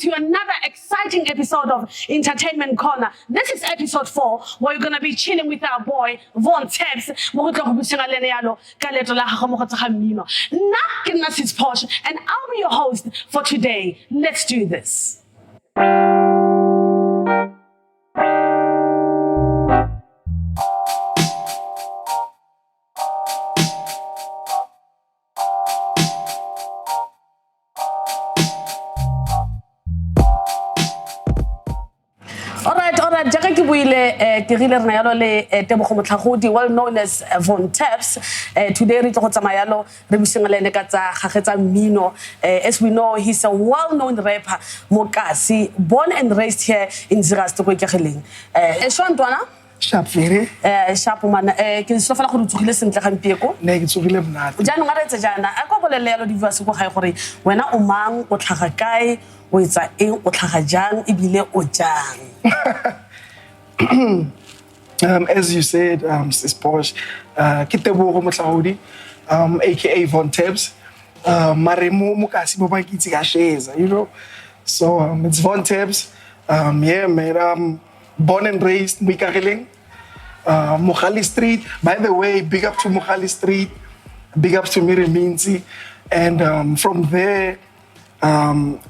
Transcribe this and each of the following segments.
to another exciting episode of Entertainment Corner. This is episode 4, where you're going to be chilling with our boy, Vontebz. And I'll be your host for today. Let's do this. Alright, jaka ke buile ke rile rena yalo le Tebogo Motlhagodi, well known as Vontebz. Today re tlo go tsamaya yalo re busengelene ka tsa gagetsa mmino. As we know, he's a well-known rapper, Mokasi, born and raised here in Zirasto ko Ikegileng. Shwantwana? Sharp very. Sharp man. Ke so fela go tsogile sentle gampieko. Ne ke tsogile monate. Jana nga retse jana a go bolele yalo di vase go gae gore wena o mang o tlhaga kae o etsa eng o tlhaga jang ebile o jang. As you said, Sis Posh, Capetown Motlhagodi, aka Vontebz. Maremo Mokasi mo ba kitse ka sheza, you know. So it's Vontebz. Yeah, man. Born and raised in Ikegileng, Mohali Street. By the way, big up to Mohali Street, big up to Miri Minzi. And from there,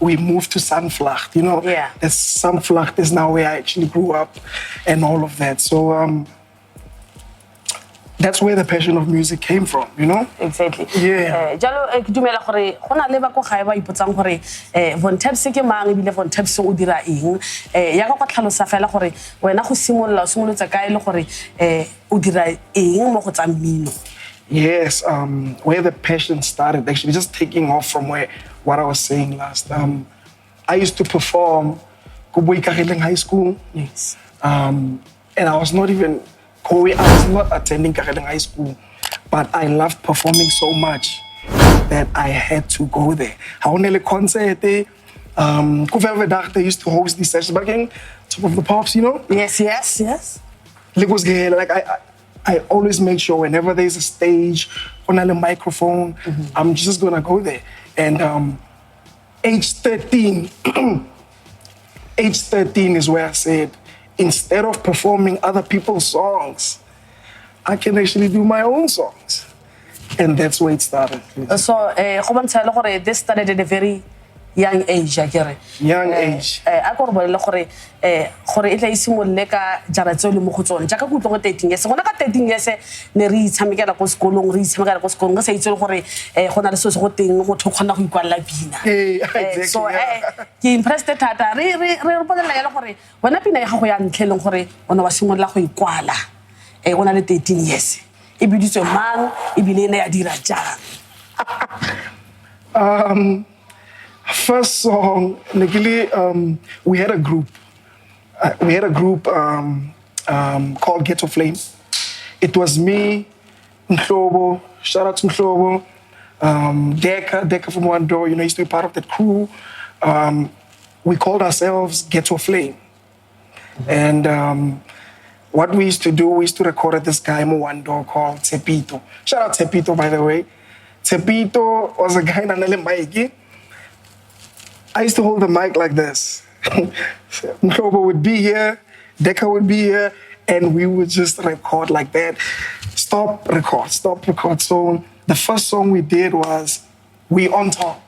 we moved to Sanflacht, you know. Yeah. Sanflacht is now where I actually grew up and all of that. So that's where the passion of music came from, you know? Exactly. Yeah. Jalo ke dumela gore gona le ba go gae ba ipotsang gore Vontebz ke mang ebile Vontebz o dira eng. Ya go tlhalosa fela gore wena go simolotsa kae le gore o dira eng mo go tsa mmino. Yes, where the passion started, actually, just taking off from what I was saying last. I used to perform at Ikegileng High School. Yes. And I was not attending Ikegileng High School, but I loved performing so much that I had to go there. I only concert. They used to host these sessions back in Top of the Pops, you know? Yes. Like I always make sure whenever there's a stage, on a microphone, I'm just gonna go there. And age 13 is where I said, instead of performing other people's songs, I can actually do my own songs. And that's where it started. So, this started at a very young age, Young age. I go gore e tla isimolole ka jara tse le mo go tsone jaaka go tlo go 13 years gona ka 13 years ne re itshamekela go sekolong ga sa itse gore gona le so se go teng motho khona go ikwalla bina. So ke impressed thata re bolela yalo gore wena pina ya gago ya ntlheleng gore ona wa simolla go ikwala ona le 13 years e biditswe mang e bile ene ya dira jang. First song, we had a group. Called Ghetto Flame. It was me, Nhlobo, shout out to Nhlobo, Deka from One Door, you know, used to be part of that crew. We called ourselves Ghetto Flame. And what we used to do, we used to record at this guy in One Door called Tepito. Shout out Tepito, by the way. Tepito was a guy in Anele. I used to hold the mic like this. Nhlobo would be here, Deka would be here, and we would just record like that. Stop, record. So the first song we did was We On Top.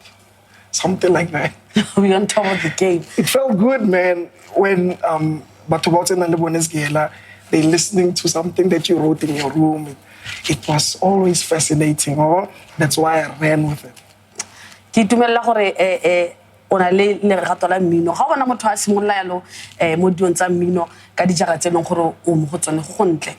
Something like that. We on top of the game. It felt good, man, when they're listening to something that you wrote in your room. It was always fascinating. That's why I ran with it. Ke tumela gore ona le lerato la mmino ga bona motho a simolla yalo mo diong tsa mmino ka dijara tse leng gore o mo go tsone go gontle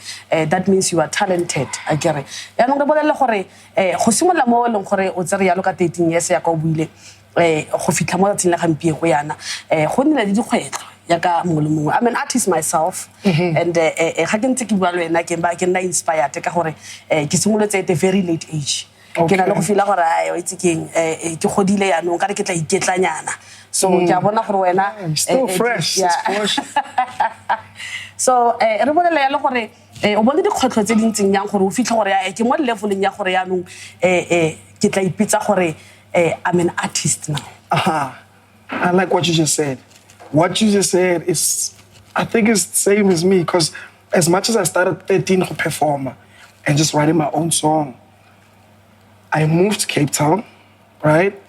that means you are talented akere ya no re bolele gore go simolla mo leng gore o tsere yalo ka 13 years ya ka o buile go fitla mo tsatsing la gampie go yana go nne le dikgwetlo ya ka mongwe I'm an artist myself and ga ke ntse ke bua le wena ke ba ke nna inspired ka gore ke simolotse at a very late age. Okay. Ke na le go fila gore a itse keng ke godile ya no ka re ke tla iketlanyana so ke a bona gore wena still fresh. So re bolela ya le gore o bone dikgotlo tse dintseng yang gore o fitlha gore ke mo leveleng ya gore ya no ke tla ipitsa gore I'm an artist now. I like what you just said. What you just said is, I think it's the same as me, because as much as I started 13 to perform and just writing my own song, I moved to Cape Town, right?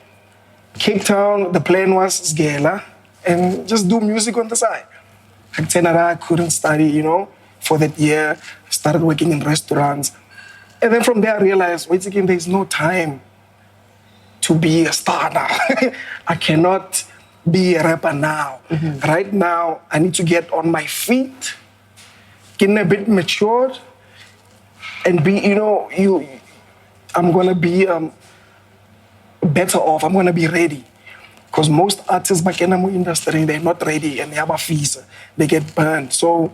Cape Town, the plan was Sgela and just do music on the side. I couldn't study, for that year. I started working in restaurants. And then from there I realized, wait again, there's no time to be a star now. I cannot be a rapper now. Right now, I need to get on my feet, getting a bit matured, and be, I'm gonna be better off. I'm gonna be ready. Because most artists back in the industry, they're not ready and they have a fees. They get burned. So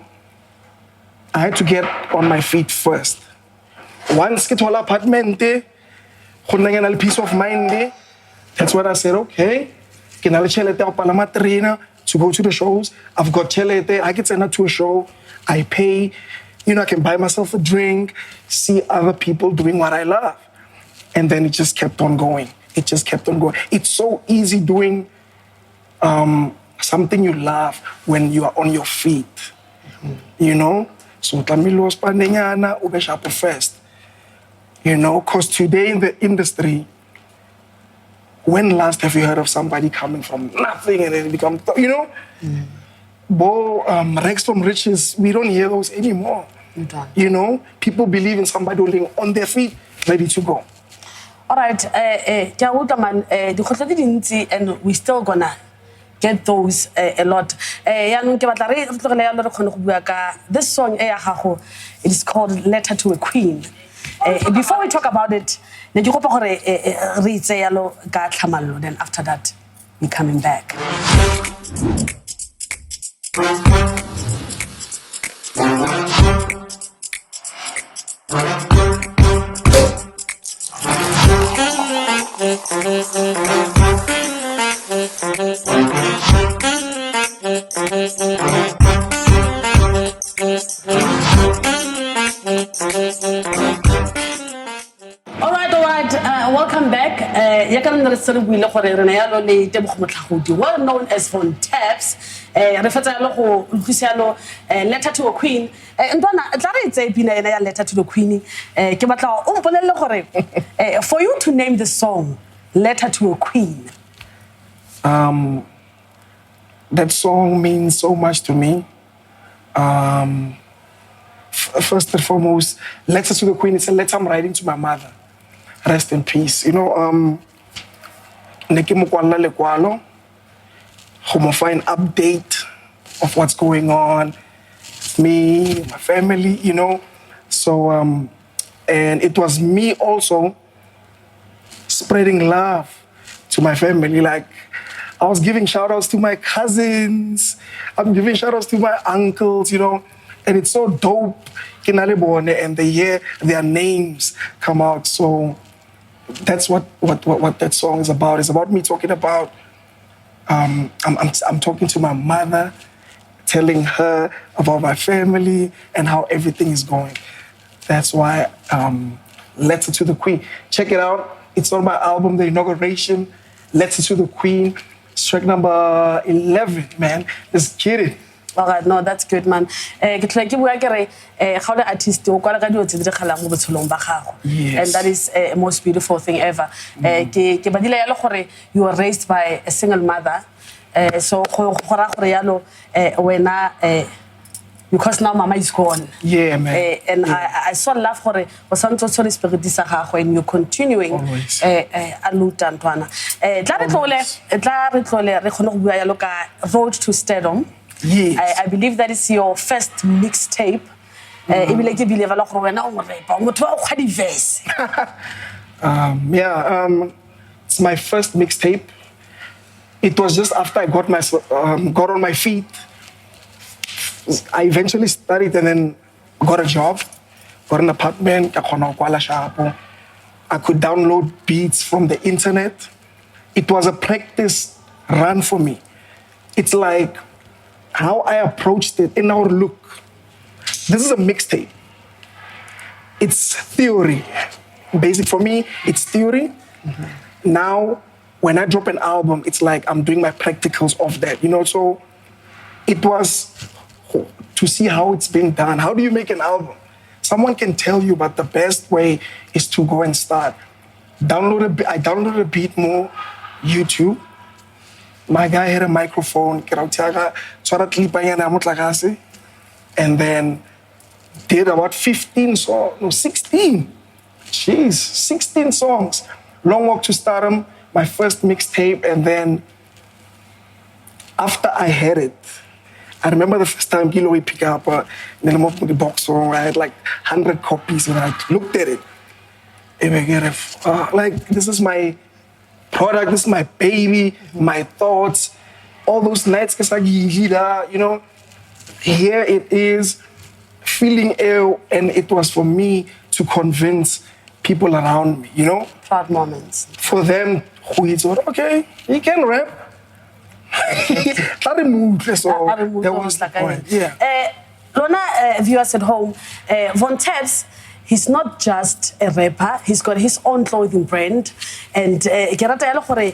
I had to get on my feet first. Once I get to an apartment, a peace of mind, that's what I said, okay, can I to go to the shows? I've got chelete, I get sent to a show, I pay, I can buy myself a drink, see other people doing what I love. And then it just kept on going. It just kept on going. It's so easy doing something you love when you are on your feet, So Tamilo Spandenyana ube sharp first, because today in the industry, when last have you heard of somebody coming from nothing and then become, Rex from riches, we don't hear those anymore. People believe in somebody being on their feet, ready to go. All right, man, and we still gonna get those a lot. This song, it is called Letter to a Queen. Before we talk about it, then after that, we're coming back. Welcome back. Well known as Vontebz. Letter to a Queen. Letter to the Queen. For you to name the song Letter to a Queen. That song means so much to me. First and foremost, Letter to the Queen, it's a letter I'm writing to my mother. Rest in peace. Find update of what's going on with me, my family, So, and it was me also spreading love to my family. Like, I was giving shout outs to my cousins, I'm giving shout outs to my uncles, and it's so dope. And they hear their names come out. So that's what that song is about. It's about me talking about, I'm talking to my mother, telling her about my family and how everything is going. That's why Letter to the Queen. Check it out. It's on my album, The Inauguration, Letter to the Queen. It's track number 11, man. Let's get it. All right, no, that's good, man. Artist, and that is the most beautiful thing ever. You were raised by a single mother, so because now mama is gone. Yeah, man. And yeah. I saw love for it. And you're continuing. Always. Always. Road to Stardom. Yes. I believe that is your first mixtape. It's my first mixtape. It was just after I got on my feet. I eventually studied and then got a job, got an apartment. I could download beats from the internet. It was a practice run for me. It's like how I approached it in our look. This is a mixtape. It's theory. Basic for me, it's theory. Now when I drop an album, it's like I'm doing my practicals of that, you know. So it was to see how it's been done. How do you make an album? Someone can tell you, but the best way is to go and start. I downloaded a beat more, YouTube. My guy had a microphone, and then did about 15 songs, no, 16. Jeez, 16 songs. Long Walk to Stardom, my first mixtape, and then after I had it, I remember the first time Gilo we pick up the box song. I had like 100 copies, and I looked at it. And I get like, this is my product, this is my baby, my thoughts, all those nights, you know, here it is, feeling ill, and it was for me to convince people around me, you know? Proud moments. For them, who thought, okay, he can rap. That was the point. Yeah. Lona, viewers at home, Vontebz, he's not just a rapper, he's got his own clothing brand. And ke rata ya le gore re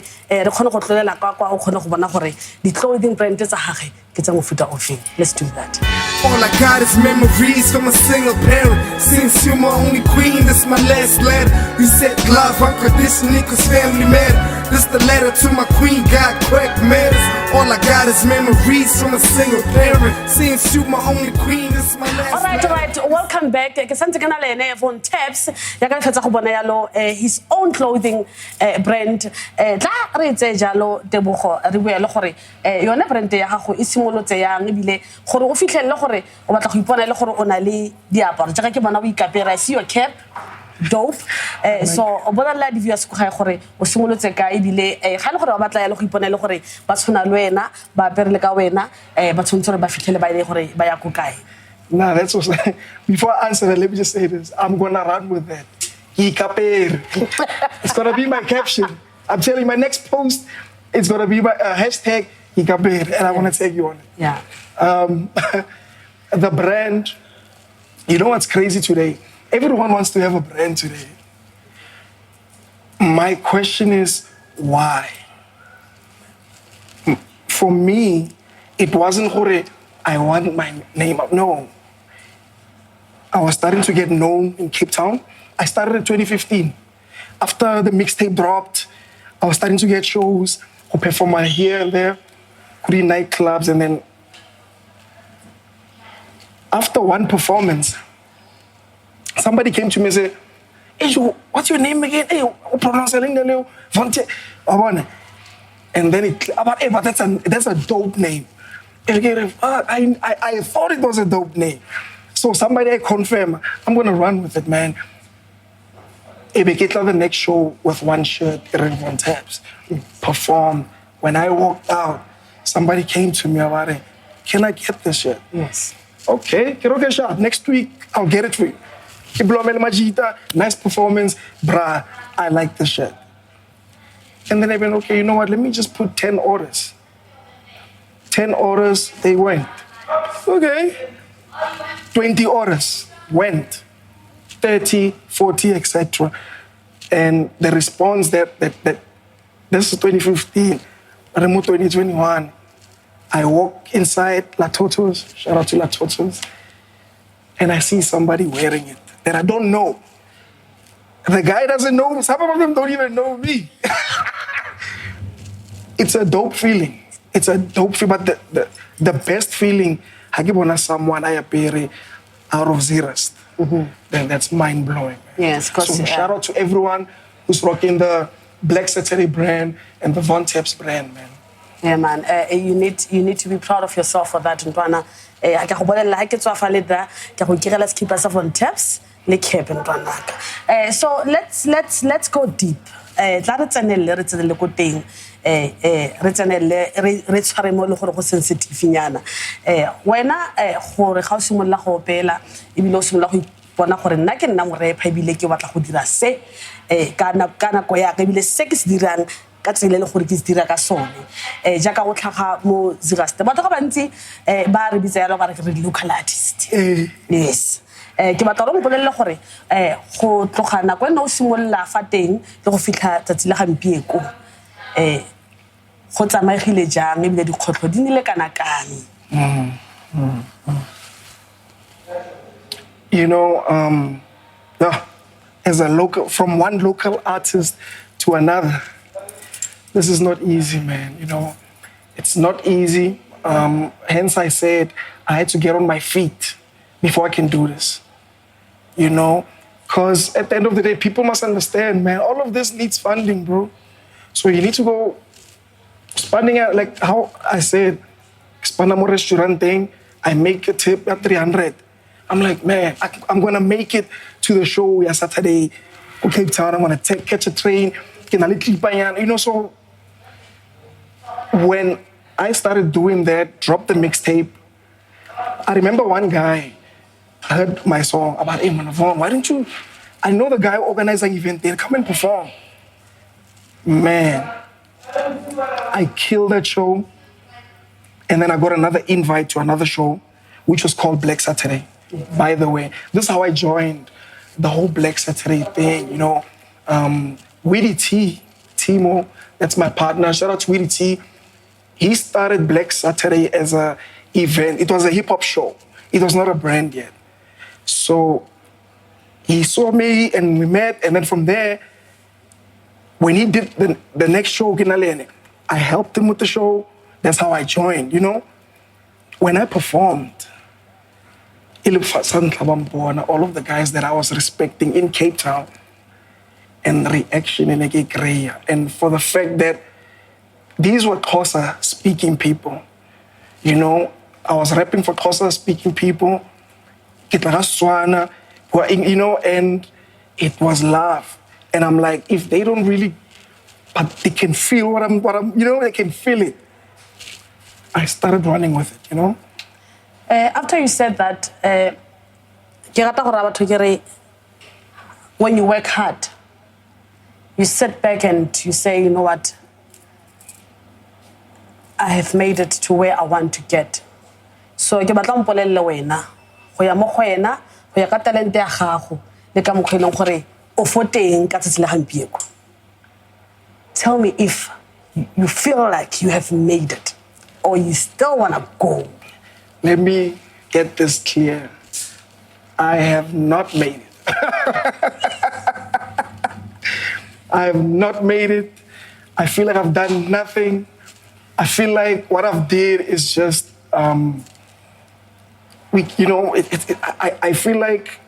khone go tlolela kwa o khone go bona gore di clothing brand tsa gagwe ke tsa mofuta ofeng. Let's do that. All I got is memories from a single parent. Since you're my only queen, this my last letter. You said love unconditionally cause family matter. This the letter to my queen, God crack matters. All I got is memories from a single parent. Since you my only queen, this my last letter. All right, welcome back. Ke santse kana le ene Vontebz ya ka fetsa go bona yalo his own clothing brand. Tla re tse jalo Tebogo re bua le gore yone brand ya gago e simolotse yang ebile gore o fitlhelle gore o batla go ipona le gore o na le diaparo jaaka ke bona o ikapera. I see your cap, dope. So o bona la di viewers go ga gore o simolotse ka ebile ga le gore ba batla ya le go ipona le gore ba tshwana le wena ba perele ka wena ba tshwantse re ba fitlhele ba ile gore ba ya go kae. Nah, that's what. Before I answer that, let me just say this. I'm gonna run with that. It's gonna be my caption. I'm telling you, my next post, it's gonna be my hashtag Ikaper, and I wanna tag you on it. Yeah. The brand. You know what's crazy today? Everyone wants to have a brand today. My question is, why? For me, it wasn't Hore, I want my name up. No. I was starting to get known in Capetown. I started in 2015. After the mixtape dropped, I was starting to get shows, who perform here and there, Kuri nightclubs, and then after one performance, somebody came to me and said, "Hey, what's your name again? Hey, pronounce it Vontebz." And then but that's a dope name. I thought it was a dope name. So somebody I confirm, I'm gonna run with it, man. The next show with one shirt, Vontebz, performed. When I walked out, somebody came to me about it. Can I get this shirt? Yes. Okay, shot. Next week, I'll get it for you. Nice performance, brah, I like the shirt. And then I went, okay, you know what, let me just put 10 orders. 10 orders, they went. Okay. 20 orders, went. 30, 40, etc. And the response that this is 2015, but I'm 2021. I walk inside Latotos, shout out to Latotos, and I see somebody wearing it that I don't know. The guy doesn't know me. Some of them don't even know me. It's a dope feeling. It's a dope feeling, but the best feeling, I give on someone I appear out of zeros. Then that's mind blowing. Yes, because so shout out to everyone who's rocking the Black Saturday brand and the Vontebz brand, man. Yeah, man. You need to be proud of yourself for that, Ntwana. I ka go bolela ha ke tswa fa le da ke go kirela skipper sa Vontebz le cap Ntwana. So let's go deep. Tla re tsenelle go teng. Re tsenelle re tshware mo le gore go sensitive nyana. Wena gore ga o simolla go opela ebile o simolla go bona gore nna ke nna mo repa ebile ke batla go dira se kana go ya ka ebile se ke se dirang ka tsela le gore ke se dira ka sone jaaka go tlhaga mo Ziraste batho ga bantsi ba re bitsa yalo ba re ke local artist. Yes. Ke batla go bolella gore go tlogana kwa nna o simolla fa teng le go fitlha tsatsi la gampieko go tsamaegile jang ebile dikgotlo di nile kana kang? You know, as a local, from one local artist to another, this is not easy, man. You know, it's not easy. Hence, I said I had to get on my feet before I can do this. You know, because at the end of the day, people must understand, man, all of this needs funding, bro. So you need to go expanding out, like how I said, Artist Restaurant thing, I make a tip at 300. I'm like, man, I'm going to make it to the show Saturday, Capetown. I'm going to catch a train, you know, so when I started doing that, dropped the mixtape, I remember one guy heard my song about, hey, man, why don't you, I know the guy organizing event there, come and perform. Man, I killed that show. And then I got another invite to another show, which was called Black Saturday. By the way, this is how I joined the whole Black Saturday thing, you know. Weedy T, Timo, that's my partner. Shout out to Weedy T. He started Black Saturday as an event. It was a hip-hop show. It was not a brand yet. So he saw me and we met. And then from there, when he did the next show, I helped him with the show. That's how I joined, you know. When I performed, all of the guys that I was respecting in Capetown, and reaction in a and for the fact that these were Xhosa speaking people, you know, I was rapping for Xhosa speaking people, you know, and it was love. And I'm like, if they don't really, but they can feel what I'm, you know, they can feel it. I started running with it, you know. After you said that, when you work hard, you sit back and you say, you know what, I have made it to where I want to get. So ke batla mpolelle wena go ya mo go wena go ya ka talent ya gago le ka mokgweleng gore o foteng ka tsetse le gampieko. Tell me if you feel like you have made it or you still want to go. Let me get this clear. I have not made it. I have not made it. I feel like I've done nothing. I feel like what I've did is just, you know, I feel like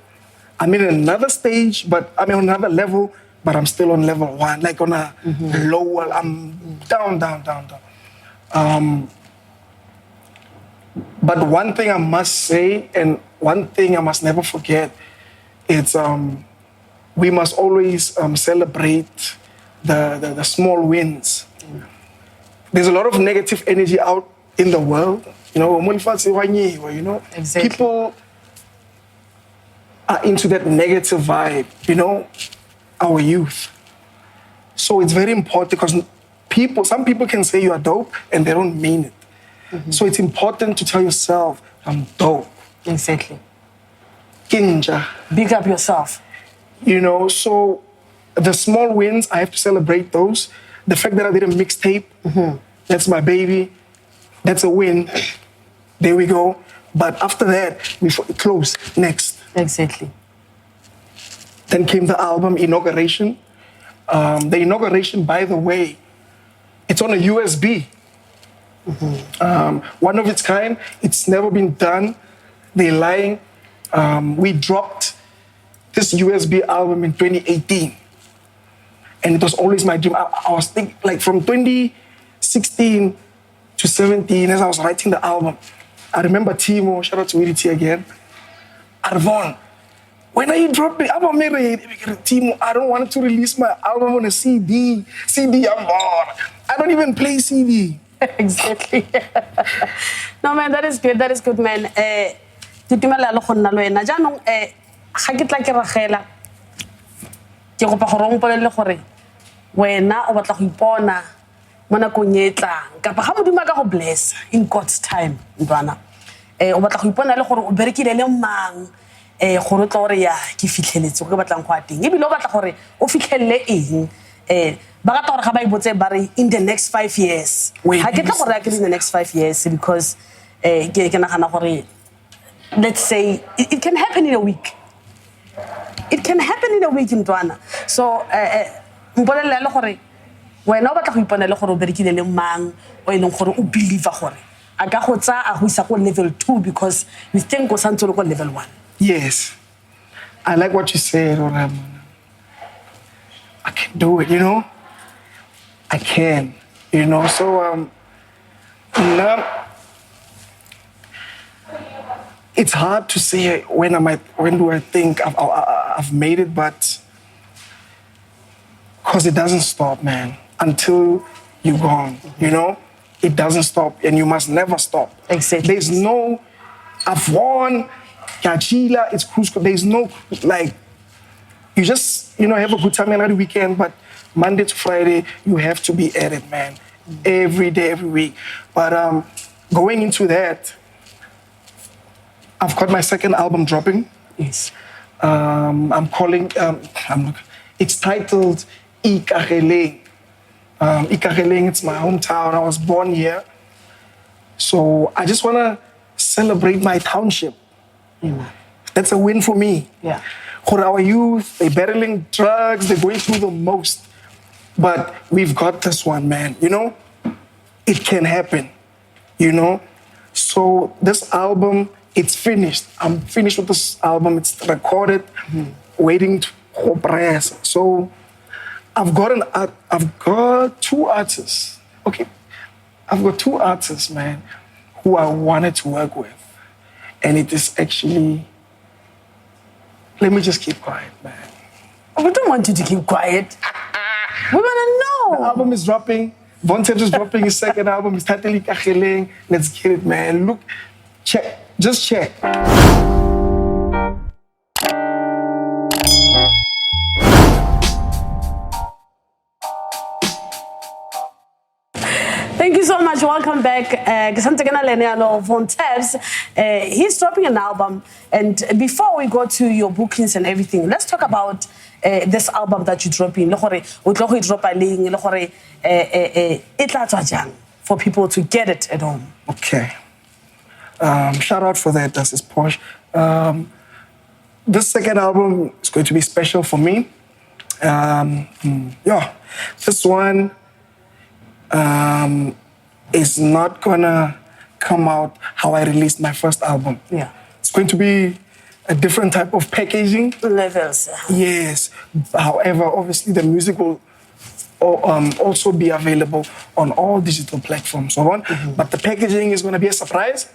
I'm in another stage, but I'm on another level, but I'm still on level one, like on a lower, I'm down. But one thing I must say, and one thing I must never forget, it's we must always celebrate the small wins. There's a lot of negative energy out in the world. You know, Exactly. People are into that negative vibe, you know, our youth. So it's very important because some people can say you are dope and they don't mean it. So it's important to tell yourself, I'm dope. Exactly. Kinja. Big up yourself. You know, so the small wins, I have to celebrate those. The fact that I did a mixtape, that's my baby. That's a win. There we go. But after that, we close. Next. Exactly. Then came the album, Inauguration. The Inauguration, by the way, it's on a USB. One of its kind. It's never been done. They're lying. We dropped this USB album in 2018. And it was always my dream. I was thinking, like from 2016 to 17, as I was writing the album, I remember Timo, shout out to Weedy T again, Arvon, when are you dropping? Timo, I don't want to release my album on a CD. CD, I'm on. I don't even play CD. Exactly. No, man, that is good. That is good, man. Titumela lo gonna lo ena jaanong ga ke tla ke ragela ke go pa gore o mpolele gore wena o batla go ipona mo nakong e tlang kapa ga modimo ka go bless in God's time ndwana o batla go ipona le gore o berekile le mang gore o tla gore ya ke fitlheletse go batlang go ateng e bile o batla gore o fitlhelle eng ba rata gore ga ba ibotse ba re in the next 5 years ha ke tla gore ke in the next 5 years because ke nagana gore let's say it can happen in a week. It can happen in a week in Ntwana. So mpolela le gore wena o batla go iponela gore o berekile le mang o ileng gore o believe gore a ka go tsa a go isa go level 2 because you think o santse le go level 1. Yes. I like what you said, Ramona. I can do it, you know? I can, you know? So, now, it's hard to say when do I think I've made it, but because it doesn't stop, man, until you're gone, you know? It doesn't stop, and you must never stop. Exactly. There's no, I've won, Kachila, it's Cusco. There's no, like, you just, you know, have a good time every weekend, but Monday to Friday, you have to be at it, man. Every day, every week. But going into that, I've got my second album dropping. Yes. It's titled Ikageleng. Ikageleng, it's my hometown. I was born here. So I just want to celebrate my township. That's a win for me. Yeah. For our youth, they're battling drugs, they're going through the most. But we've got this one, man. You know, it can happen. You know? So this album, it's finished. I'm finished with this album. It's recorded, waiting for press. So I've got two artists. Okay, I've got two artists, man, who I wanted to work with, and it is actually. Let me just keep quiet, man. We don't want you to keep quiet. We want to know. The album is dropping. Vontebz is dropping his second album. It's titled Ikageleng. Let's get it, man. Look, check. Just check. Thank you so much. Welcome back. Vontebz. He's dropping an album. And before we go to your bookings and everything, let's talk about this album that you're dropping. For people to get it at home. Okay. Shout out for that. This is Porsche. This second album is going to be special for me. This one is not gonna come out how I released my first album. Yeah. It's going to be a different type of packaging. Levels. Yes. However, obviously the music will also be available on all digital platforms. But the packaging is going to be a surprise.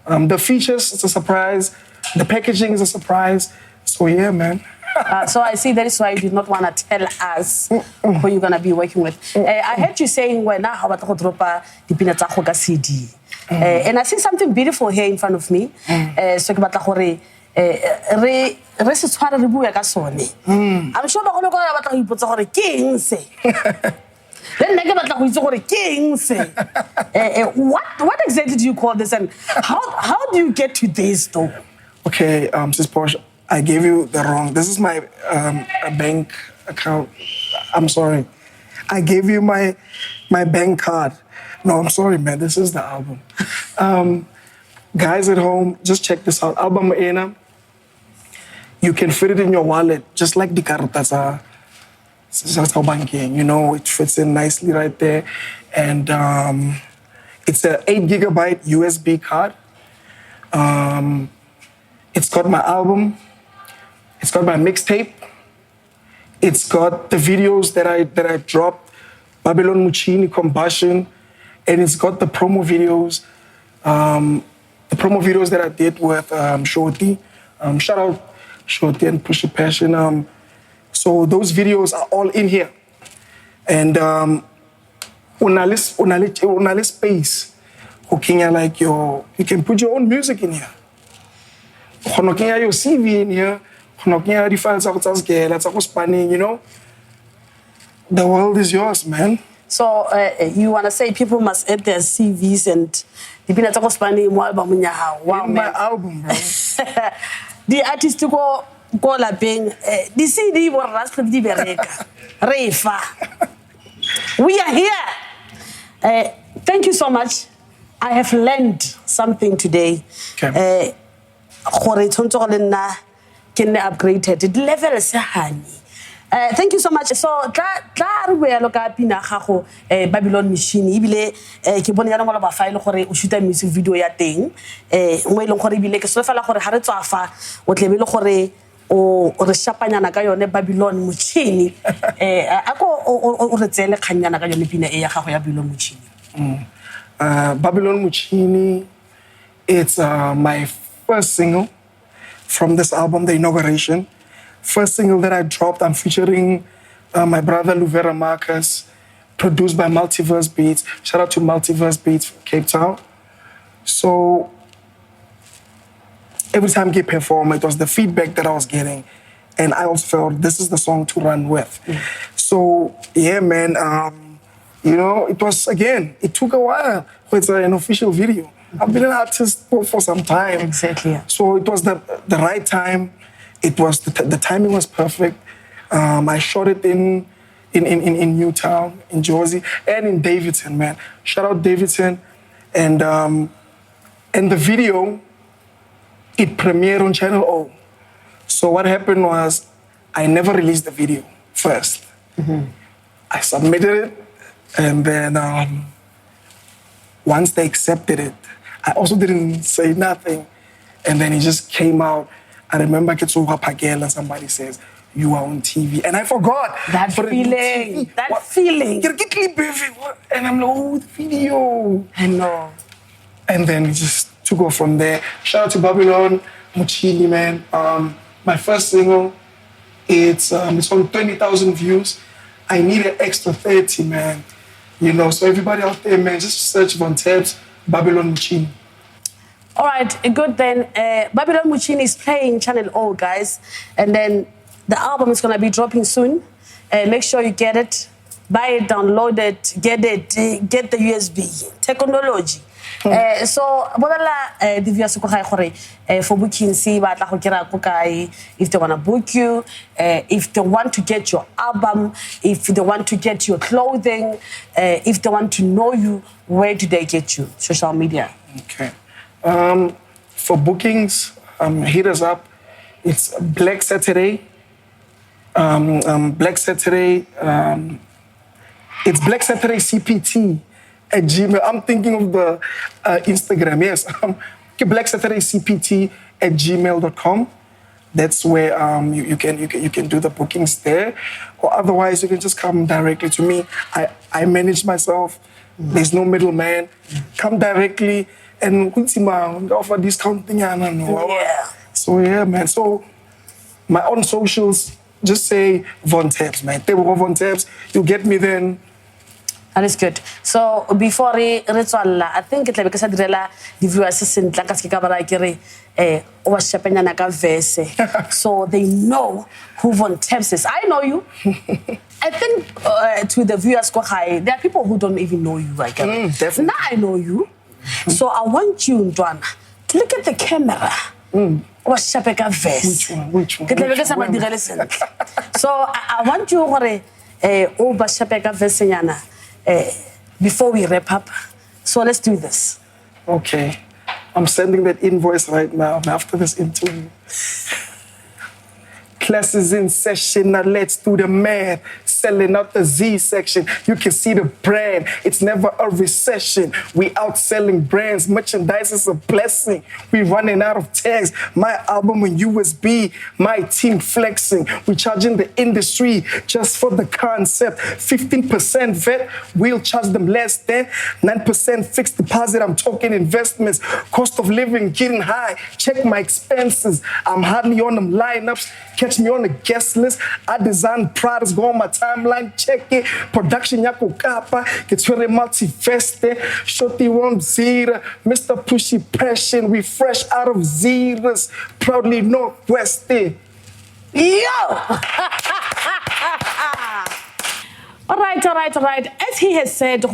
The features, it's a surprise. The packaging is a surprise. So yeah, man. So I see that is why you did not want to tell us who you're going to be working with. I heard you saying when I have to drop the Pinatahoga CD. And I see something beautiful here in front of me. So I'm sure what exactly do you call this and how do you get to this though? Okay, Sis Porsche, I gave you the wrong. This is my bank account. I'm sorry. I gave you my bank card. No, I'm sorry, man. This is the album. Guys at home, just check this out. Album Ena. You can fit it in your wallet, just like the cartas are. You know, it fits in nicely right there. And it's an 8 gigabyte USB card. It's got my album. It's got my mixtape. It's got the videos that I dropped, Babylon Muchini, Combustion, and it's got the promo videos. The promo videos that I did with Shorty. Shout out Shorty and Push Your Passion. So those videos are all in here. And unali space, like you can put your own music in here. Your CV in here. You know, the world is yours, man. So you want to say people must add their CVs and wow, in my album, bro. The artist to go lapeng the CD was rasp di bereka refa We are here. Thank you so much. I have learned something today. Okay. Upgraded level thank you so much. So tla re boya lo ka pina gago Babylon Machine ibile ke bone yana mola ba file gore o shoota music video ya teng mo ileng gore ibile ke so fela gore ha re tswa fa o tlebele gore o re shapanyana ka yone Babylon Machine o re tsele khanyana ka yone pina e ya gago ya Babylon Machine. Babylon Machine, it's my first single from this album, The Inauguration. First single that I dropped, I'm featuring my brother Luvera Marcus, produced by Multiverse Beats. Shout out to Multiverse Beats from Capetown. So every time I perform, it was the feedback that I was getting. And I also felt this is the song to run with. So yeah, man, you know, it was, again, it took a while. It's an official video. I've been an artist for some time. Exactly. So it was the right time. It was the timing was perfect. I shot it in Newtown, in Jersey, and in Davidson, man. Shout out Davidson. And the video, it premiered on Channel O. So what happened was I never released the video first. I submitted it, and then once they accepted it, I also didn't say nothing. And then it just came out. I remember Ketsuha Pagela, somebody says, you are on TV. And I forgot. That feeling. That feeling. And I'm like, oh, the video. I know. And then it just took off from there. Shout out to Babylon Muchini, man. My first single, it's on 20,000 views. I need an extra 30, man. You know, so everybody out there, man, just search Vontebz, Babylon Muchini. All right, good then. Babylon Muchini is playing Channel O, guys. And then the album is going to be dropping soon. Make sure you get it. Buy it, download it, get the USB. Technology. So, bodala the viewers for booking, see what if they want to book you, if they want to get your album, if they want to get your clothing, if they want to know you, where do they get you? Social media. Okay. For bookings, hit us up. It's Black Saturday. Black Saturday. It's Black Saturday CPT at Gmail. I'm thinking of the Instagram. Yes, Black Saturday CPT at gmail.com. That's where you can do the bookings there, or otherwise you can just come directly to me. I manage myself. There's no middleman. Come directly. And offer discounting. Yeah. So yeah, man. So my own socials, just say Vontebz, man. Vontebz, you get me then. That is good. So before I think it's because I did the viewers sent like so they know who Vontebz is. I know you. I think to the viewers go high, there are people who don't even know you. Definitely. Now I know you. So I want you, Ndwana, to look at the camera. Which one? So I want you before we wrap up. So let's do this. Okay. I'm sending that invoice right now after this interview. Classes in session, now let's do the math. Selling out the Z section, you can see the brand. It's never a recession. We outselling brands, merchandise is a blessing. We running out of tags. My album on USB, my team flexing. We charging the industry just for the concept. 15% vet, we'll charge them less than 9% fixed deposit. I'm talking investments. Cost of living getting high. Check my expenses. I'm hardly on them lineups. Catch me on the guest list. I design products, go on my timeline, check it. Production yako kapa, get really multi-vested. Shorty one zero, Mr. Pushy Passion. We fresh out of zeros, proudly Northwest. Yo! All right. As he has said, he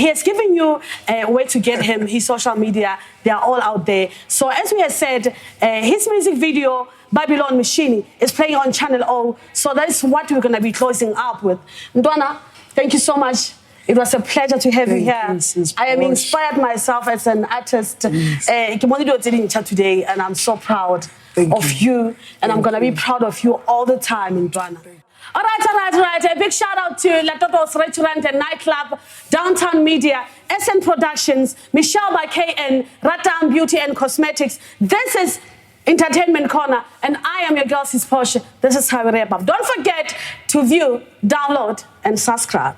has given you a way to get him, his social media. They are all out there. So as we have said, his music video, Babylon Machine, is playing on Channel O. So that's what we're going to be closing up with. Ndwana, thank you so much. It was a pleasure to have you here. I am inspired myself as an artist. Today, and I'm so proud of you. And I'm going to be proud of you all the time in Ndwana. All right. A big shout out to Latotos Restaurant and Nightclub, Downtown Media, SN Productions, Michelle by KN, Ratang Beauty and Cosmetics. This is Entertainment Corner, and I am your girl, Sis Porsche. This is how we wrap up. Don't forget to view, download, and subscribe.